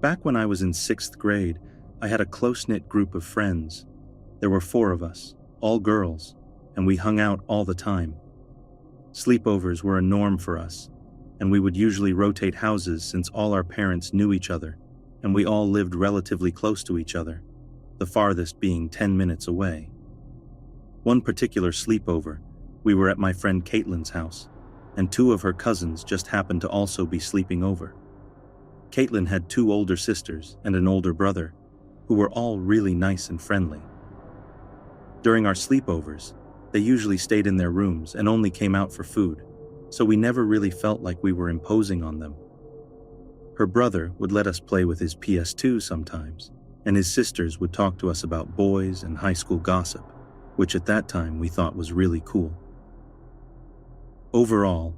Back when I was in 6th grade, I had a close-knit group of friends. There were 4 of us, all girls, and we hung out all the time. Sleepovers were a norm for us, and we would usually rotate houses since all our parents knew each other, and we all lived relatively close to each other, the farthest being 10 minutes away. One particular sleepover, we were at my friend Caitlin's house, and 2 of her cousins just happened to also be sleeping over. Caitlin had 2 older sisters and an older brother, who were all really nice and friendly. During our sleepovers, they usually stayed in their rooms and only came out for food, so we never really felt like we were imposing on them. Her brother would let us play with his PS2 sometimes, and his sisters would talk to us about boys and high school gossip, which at that time we thought was really cool. Overall,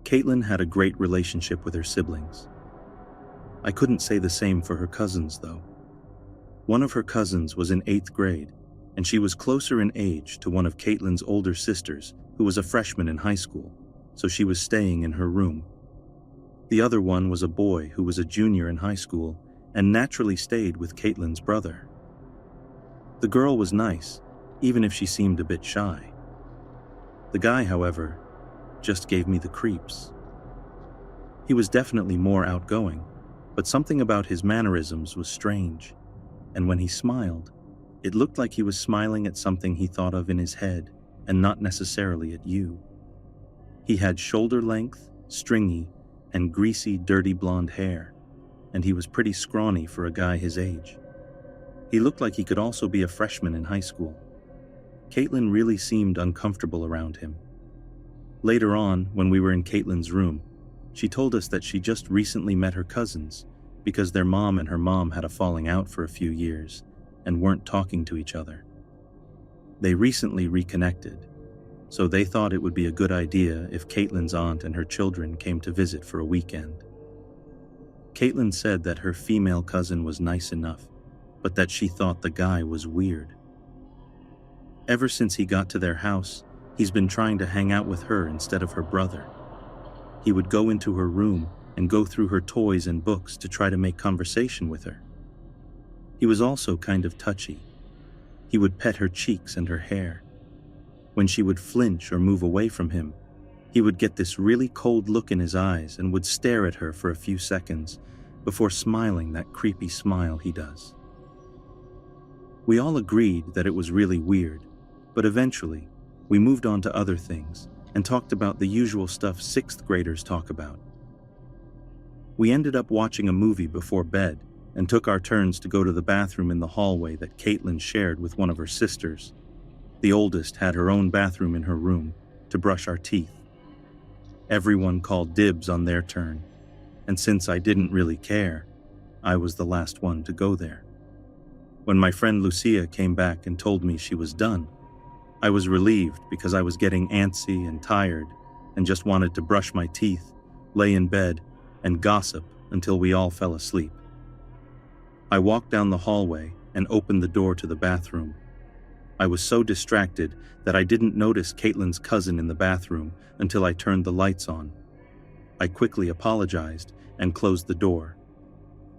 Caitlin had a great relationship with her siblings. I couldn't say the same for her cousins, though. One of her cousins was in 8th grade, and she was closer in age to one of Caitlin's older sisters, who was a freshman in high school, so she was staying in her room. The other one was a boy who was a junior in high school and naturally stayed with Caitlin's brother. The girl was nice, even if she seemed a bit shy. The guy, however, just gave me the creeps. He was definitely more outgoing, but something about his mannerisms was strange, and when he smiled, it looked like he was smiling at something he thought of in his head and not necessarily at you. He had shoulder-length, stringy, and greasy, dirty blonde hair, and he was pretty scrawny for a guy his age. He looked like he could also be a freshman in high school. Caitlin really seemed uncomfortable around him. Later on, when we were in Caitlin's room, she told us that she just recently met her cousins because their mom and her mom had a falling out for a few years and weren't talking to each other. They recently reconnected, so they thought it would be a good idea if Caitlin's aunt and her children came to visit for a weekend. Caitlin said that her female cousin was nice enough, but that she thought the guy was weird. Ever since he got to their house, he's been trying to hang out with her instead of her brother. He would go into her room and go through her toys and books to try to make conversation with her. He was also kind of touchy. He would pet her cheeks and her hair. When she would flinch or move away from him, he would get this really cold look in his eyes and would stare at her for a few seconds before smiling that creepy smile he does. We all agreed that it was really weird, but eventually, we moved on to other things and talked about the usual stuff 6th graders talk about. We ended up watching a movie before bed and took our turns to go to the bathroom in the hallway that Caitlin shared with one of her sisters. The oldest had her own bathroom in her room to brush our teeth. Everyone called dibs on their turn, and since I didn't really care, I was the last one to go there. When my friend Lucia came back and told me she was done, I was relieved because I was getting antsy and tired and just wanted to brush my teeth, lay in bed, and gossip until we all fell asleep. I walked down the hallway and opened the door to the bathroom. I was so distracted that I didn't notice Caitlin's cousin in the bathroom until I turned the lights on. I quickly apologized and closed the door.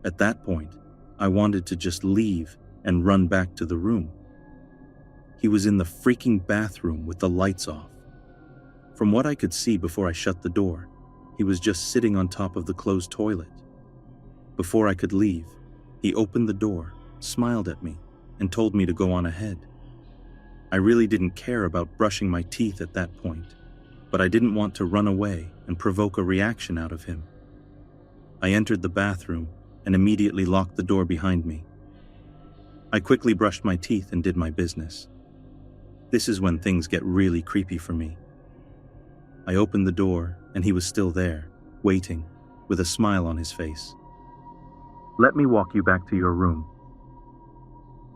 At that point, I wanted to just leave and run back to the room. He was in the freaking bathroom with the lights off. From what I could see before I shut the door, he was just sitting on top of the closed toilet. Before I could leave, he opened the door, smiled at me, and told me to go on ahead. I really didn't care about brushing my teeth at that point, but I didn't want to run away and provoke a reaction out of him. I entered the bathroom and immediately locked the door behind me. I quickly brushed my teeth and did my business. This is when things get really creepy for me. I opened the door and he was still there, waiting, with a smile on his face. "Let me walk you back to your room."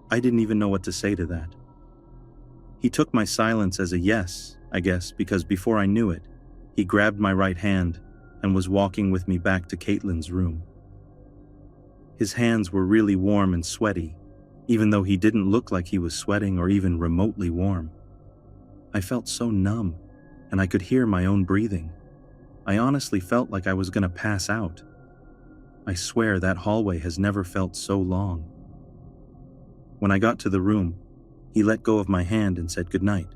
I didn't even know what to say to that. He took my silence as a yes, I guess, because before I knew it, he grabbed my right hand and was walking with me back to Caitlin's room. His hands were really warm and sweaty, even though he didn't look like he was sweating or even remotely warm. I felt so numb, and I could hear my own breathing. I honestly felt like I was going to pass out. I swear that hallway has never felt so long. When I got to the room, he let go of my hand and said goodnight,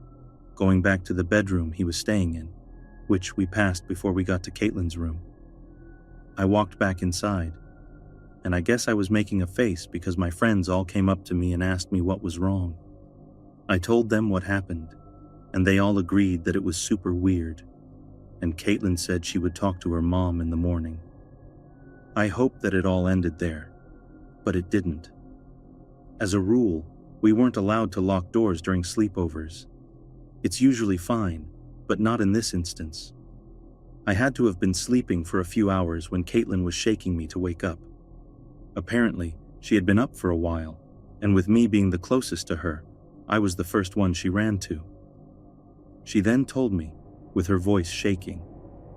going back to the bedroom he was staying in, which we passed before we got to Caitlin's room. I walked back inside, and I guess I was making a face because my friends all came up to me and asked me what was wrong. I told them what happened, and they all agreed that it was super weird, and Caitlin said she would talk to her mom in the morning. I hoped that it all ended there, but it didn't. As a rule, we weren't allowed to lock doors during sleepovers. It's usually fine, but not in this instance. I had to have been sleeping for a few hours when Caitlin was shaking me to wake up. Apparently, she had been up for a while, and with me being the closest to her, I was the first one she ran to. She then told me, with her voice shaking,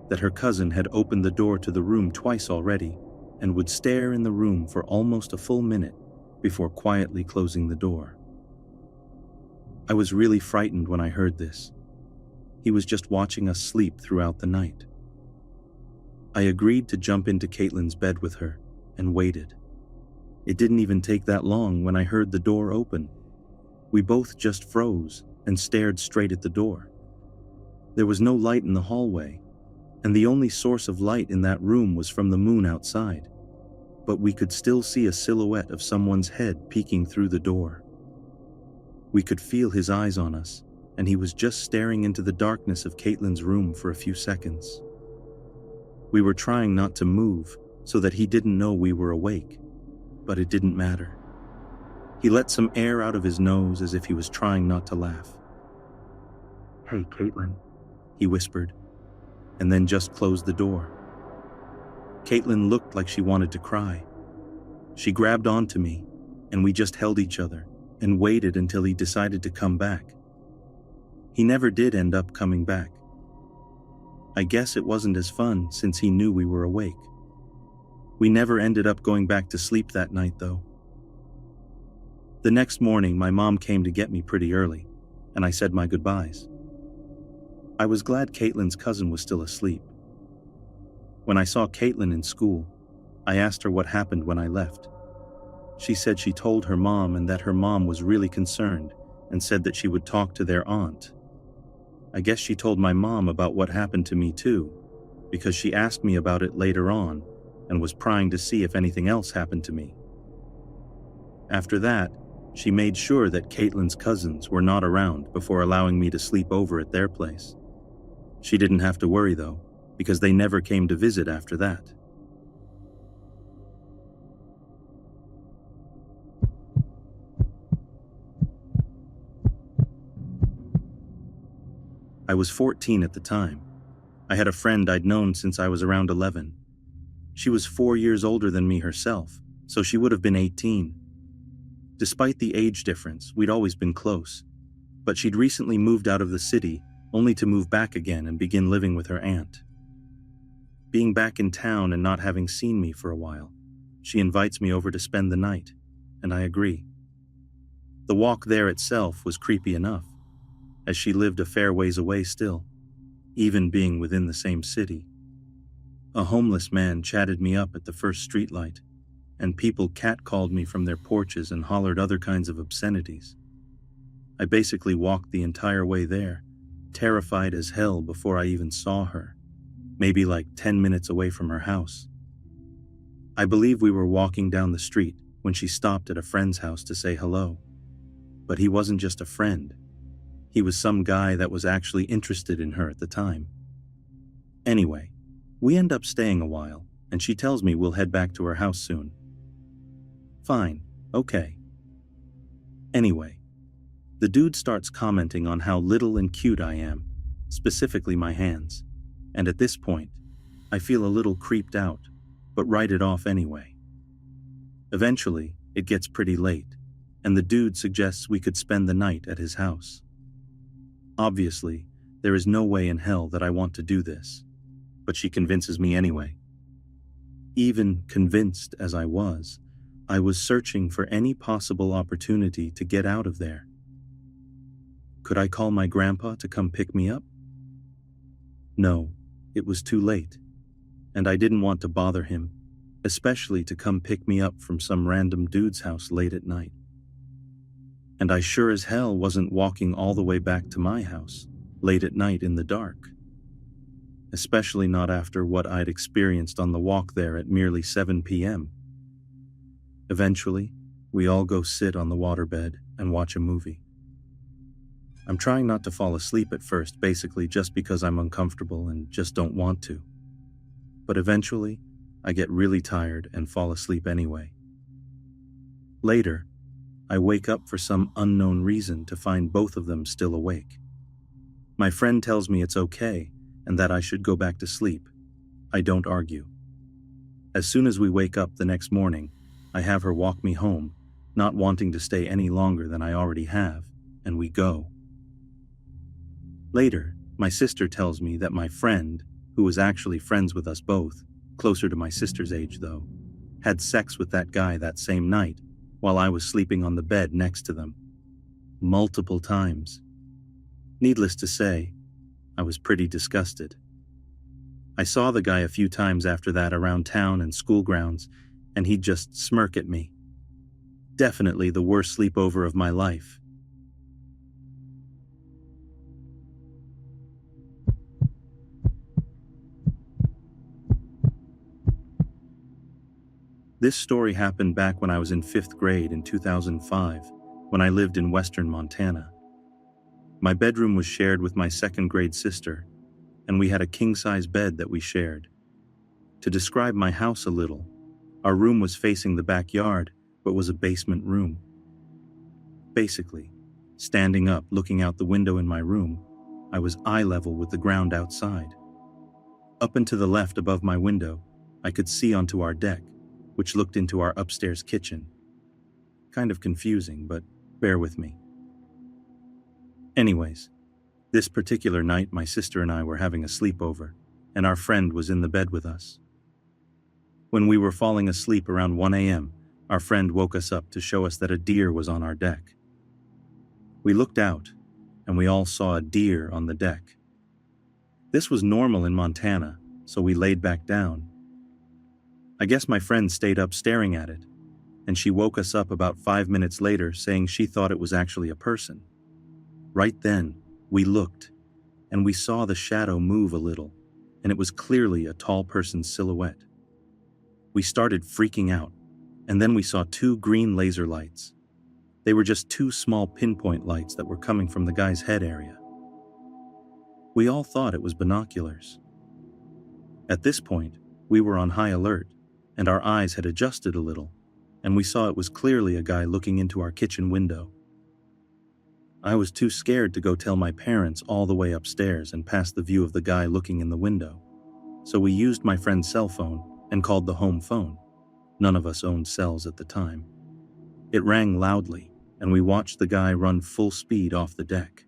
that her cousin had opened the door to the room twice already and would stare in the room for almost a full minute before quietly closing the door. I was really frightened when I heard this. He was just watching us sleep throughout the night. I agreed to jump into Caitlin's bed with her and waited. It didn't even take that long when I heard the door open. We both just froze and stared straight at the door. There was no light in the hallway, and the only source of light in that room was from the moon outside, but we could still see a silhouette of someone's head peeking through the door. We could feel his eyes on us, and he was just staring into the darkness of Caitlin's room for a few seconds. We were trying not to move so that he didn't know we were awake, but it didn't matter. He let some air out of his nose as if he was trying not to laugh. "Hey, Caitlin," he whispered, and then just closed the door. Caitlin looked like she wanted to cry. She grabbed onto me, and we just held each other and waited until he decided to come back. He never did end up coming back. I guess it wasn't as fun since he knew we were awake. We never ended up going back to sleep that night, though. The next morning, my mom came to get me pretty early, and I said my goodbyes. I was glad Caitlin's cousin was still asleep. When I saw Caitlin in school, I asked her what happened when I left. She said she told her mom and that her mom was really concerned and said that she would talk to their aunt. I guess she told my mom about what happened to me too, because she asked me about it later on and was prying to see if anything else happened to me. After that, she made sure that Caitlin's cousins were not around before allowing me to sleep over at their place. She didn't have to worry though, because they never came to visit after that. I was 14 at the time. I had a friend I'd known since I was around 11. She was 4 years older than me herself, so she would have been 18. Despite the age difference, we'd always been close, but she'd recently moved out of the city only to move back again and begin living with her aunt. Being back in town and not having seen me for a while, she invites me over to spend the night, and I agree. The walk there itself was creepy enough, as she lived a fair ways away still, even being within the same city. A homeless man chatted me up at the first streetlight, and people catcalled me from their porches and hollered other kinds of obscenities. I basically walked the entire way there, terrified as hell before I even saw her, maybe like 10 minutes away from her house. I believe we were walking down the street when she stopped at a friend's house to say hello. But he wasn't just a friend. He was some guy that was actually interested in her at the time. Anyway, we end up staying a while, and she tells me we'll head back to her house soon. Fine, okay. Anyway, the dude starts commenting on how little and cute I am, specifically my hands, and at this point, I feel a little creeped out, but write it off anyway. Eventually, it gets pretty late, and the dude suggests we could spend the night at his house. Obviously, there is no way in hell that I want to do this, but she convinces me anyway. Even convinced as I was searching for any possible opportunity to get out of there. Could I call my grandpa to come pick me up? No, it was too late, and I didn't want to bother him, especially to come pick me up from some random dude's house late at night. And I sure as hell wasn't walking all the way back to my house late at night in the dark. Especially not after what I'd experienced on the walk there at merely 7 p.m. Eventually, we all go sit on the waterbed and watch a movie. I'm trying not to fall asleep at first, basically just because I'm uncomfortable and just don't want to. But eventually, I get really tired and fall asleep anyway. Later, I wake up for some unknown reason to find both of them still awake. My friend tells me it's okay and that I should go back to sleep. I don't argue. As soon as we wake up the next morning, I have her walk me home, not wanting to stay any longer than I already have, and we go. Later, my sister tells me that my friend, who was actually friends with us both, closer to my sister's age though, had sex with that guy that same night while I was sleeping on the bed next to them. Multiple times. Needless to say, I was pretty disgusted. I saw the guy a few times after that around town and school grounds, and he'd just smirk at me. Definitely the worst sleepover of my life. This story happened back when I was in 5th grade in 2005, when I lived in western Montana. My bedroom was shared with my 2nd grade sister, and we had a king-size bed that we shared. To describe my house a little, our room was facing the backyard, but was a basement room. Basically, standing up looking out the window in my room, I was eye level with the ground outside. Up and to the left above my window, I could see onto our deck, which looked into our upstairs kitchen. Kind of confusing, but bear with me. Anyways, this particular night my sister and I were having a sleepover, and our friend was in the bed with us. When we were falling asleep around 1 a.m., our friend woke us up to show us that a deer was on our deck. We looked out, and we all saw a deer on the deck. This was normal in Montana, so we laid back down. I guess my friend stayed up staring at it, and she woke us up about 5 minutes later saying she thought it was actually a person. Right then, we looked, and we saw the shadow move a little, and it was clearly a tall person's silhouette. We started freaking out, and then we saw 2 green laser lights. They were just 2 small pinpoint lights that were coming from the guy's head area. We all thought it was binoculars. At this point, we were on high alert, and our eyes had adjusted a little, and we saw it was clearly a guy looking into our kitchen window. I was too scared to go tell my parents all the way upstairs and past the view of the guy looking in the window, so we used my friend's cell phone and called the home phone. None of us owned cells at the time. It rang loudly, and we watched the guy run full speed off the deck.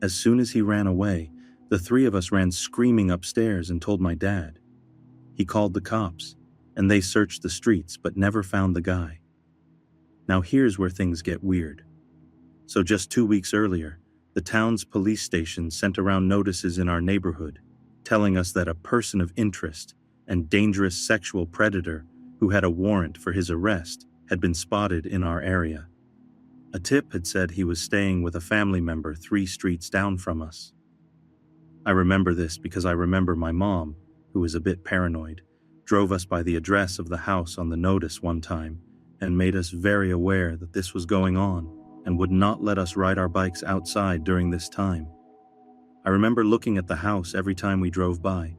As soon as he ran away, the 3 of us ran screaming upstairs and told my dad. He called the cops, and they searched the streets but never found the guy. Now here's where things get weird. So just 2 weeks earlier, the town's police station sent around notices in our neighborhood, telling us that a person of interest and dangerous sexual predator who had a warrant for his arrest had been spotted in our area. A tip had said he was staying with a family member 3 streets down from us. I remember this because I remember my mom, who was a bit paranoid, drove us by the address of the house on the notice one time and made us very aware that this was going on and would not let us ride our bikes outside during this time. I remember looking at the house every time we drove by.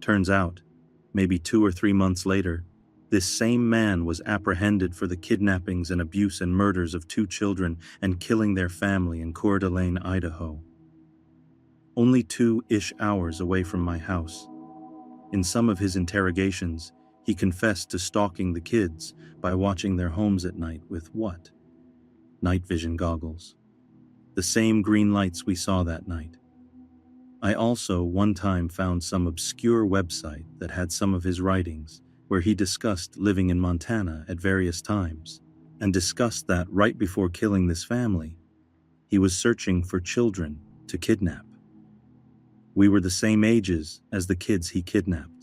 Turns out, maybe 2 or 3 months later, this same man was apprehended for the kidnappings and abuse and murders of 2 children and killing their family in Coeur d'Alene, Idaho. Only 2-ish hours away from my house. In some of his interrogations, he confessed to stalking the kids by watching their homes at night with what? Night vision goggles. The same green lights we saw that night. I also one time found some obscure website that had some of his writings where he discussed living in Montana at various times and discussed that right before killing this family, he was searching for children to kidnap. We were the same ages as the kids he kidnapped.